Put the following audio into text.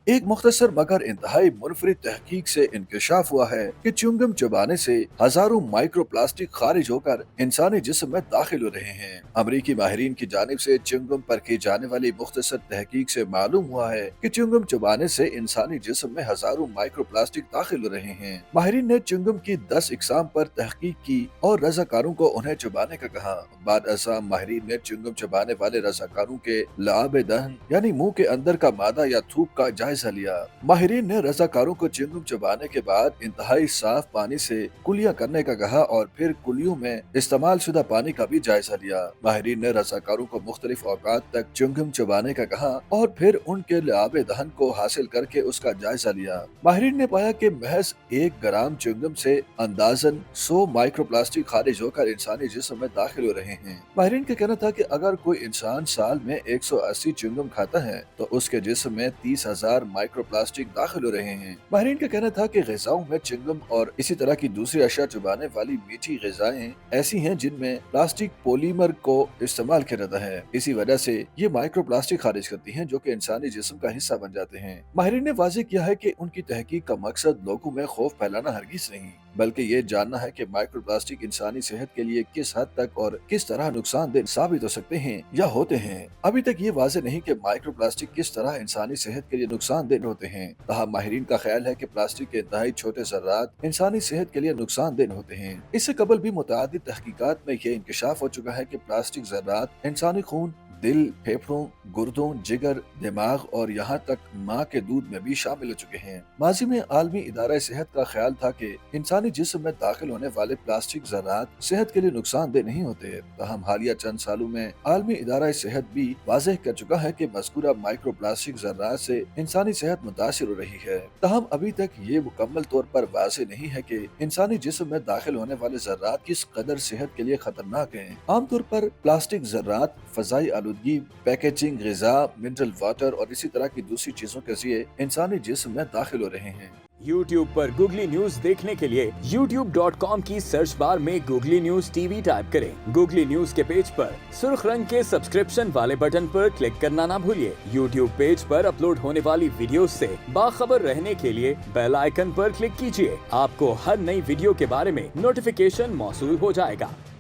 एक मुख्तसर मगर इंतहाई मुनफरिद तहकीक से इंकशाफ हुआ है कि च्युइंगम चबाने से हजारों माइक्रो प्लास्टिक खारिज होकर इंसानी जिस्म में दाखिल हो रहे हैं। अमरीकी माहिरीन की जानिब से च्युइंगम पर की जाने वाली मुख्तसर तहकीक से मालूम हुआ है कि च्युइंगम चबाने से इंसानी जिस्म में हजारों माइक्रो प्लास्टिक दाखिल हो रहे हैं। माहिरीन ने च्युइंगम की 10 इकसाम पर तहकीक की और रजाकारों को उन्हें चबाने का कहा। बाद असा माहिरीन ने च्युइंगम चबाने वाले रजाकारों के लाब दहन यानी मुंह के अंदर का मादा या थूक का जायजा लिया। माहिरीन ने रजाकारों को च्युइंगम चबाने के बाद इंतहाई साफ पानी से कुलियां करने का कहा और फिर कुलियों में इस्तेमाल शुदा पानी का भी जायजा लिया। माहिरीन ने रजाकारों को मुख्तलिफ औकात तक च्युइंगम चबाने का कहा और फिर उनके लाब दहन को हासिल करके उसका जायजा लिया। माहिरीन ने पाया कि महज 1 ग्राम च्युइंगम से अंदाजन 100 माइक्रोप्लास्टिक खारिज होकर इंसानी जिस्म में दाखिल हो रहे हैं। माहिरीन का कहना था कि अगर कोई इंसान साल में 180 च्युइंगम खाता है तो उसके जिस्म में 30,000 माइक्रोप्लास्टिक दाखिल हो रहे हैं। माहिरीन का कहना था कि ग़िज़ाओं में च्युइंगम और इसी तरह की दूसरी अशिया चबाने वाली मीठी ग़िज़ाएं ऐसी हैं जिनमें प्लास्टिक पॉलीमर को इस्तेमाल किया जाता है। इसी वजह से ये माइक्रोप्लास्टिक खारिज करती हैं जो कि इंसानी जिस्म का हिस्सा बन जाते हैं। माहिरीन ने वाज़ेह किया है कि उनकी तहकीक का मकसद लोगों में खौफ फैलाना हरगिज़ नहीं, बल्कि ये जानना है कि माइक्रोप्लास्टिक इंसानी सेहत के लिए किस हद तक और किस तरह नुकसानदेह साबित हो सकते हैं या होते हैं। अभी तक ये वाज़ेह नहीं कि माइक्रोप्लास्टिक किस तरह इंसानी सेहत के लिए नुकसानदेह होते हैं। ताहम माहिरीन का ख्याल है कि प्लास्टिक के इंतहाई छोटे ज़र्रात इंसानी सेहत के लिए नुकसानदेह होते हैं। इससे कबल भी मुतअद्दिद तहकीकात में ये इंकशाफ हो चुका है कि प्लास्टिक ज़र्रात इंसानी खून, दिल, फेफड़ों, गुर्दों, जिगर, दिमाग और यहाँ तक माँ के दूध में भी शामिल हो चुके हैं। माजी में आलमी इदारा सेहत का ख्याल था कि इंसानी जिस्म में दाखिल होने वाले प्लास्टिक ज़र्रात सेहत के लिए नुकसानदेह नहीं होते। ताहम हालिया चंद सालों में आलमी इदारा सेहत भी वाज़ेह कर चुका है कि मज़कूरा माइक्रो प्लास्टिक ज़र्रात से इंसानी सेहत मुतासिर हो रही है। ताहम अभी तक ये मुकम्मल तौर पर वाज़ेह नहीं है कि इंसानी जिस्म में दाखिल होने वाले ज़र्रात किस कदर सेहत के लिए खतरनाक हैं। आमतौर पर प्लास्टिक ज़र्रात फज़ाई आलूदगी, पैकेजिंग, ग़िज़ा, मिनरल वाटर और इसी तरह की दूसरी चीजों के जरिए इंसानी जिस्म में दाखिल हो रहे हैं। YouTube पर गूगली न्यूज देखने के लिए youtube.com की सर्च बार में गूगली न्यूज टीवी टाइप करें। गूगली न्यूज के पेज पर सुर्ख रंग के सब्सक्रिप्शन वाले बटन पर क्लिक करना ना भूलिए। YouTube पेज पर अपलोड होने वाली वीडियोस से बाखबर रहने के लिए बेल आइकन पर क्लिक कीजिए। आपको हर नई वीडियो के बारे में नोटिफिकेशन मौसूल हो जाएगा।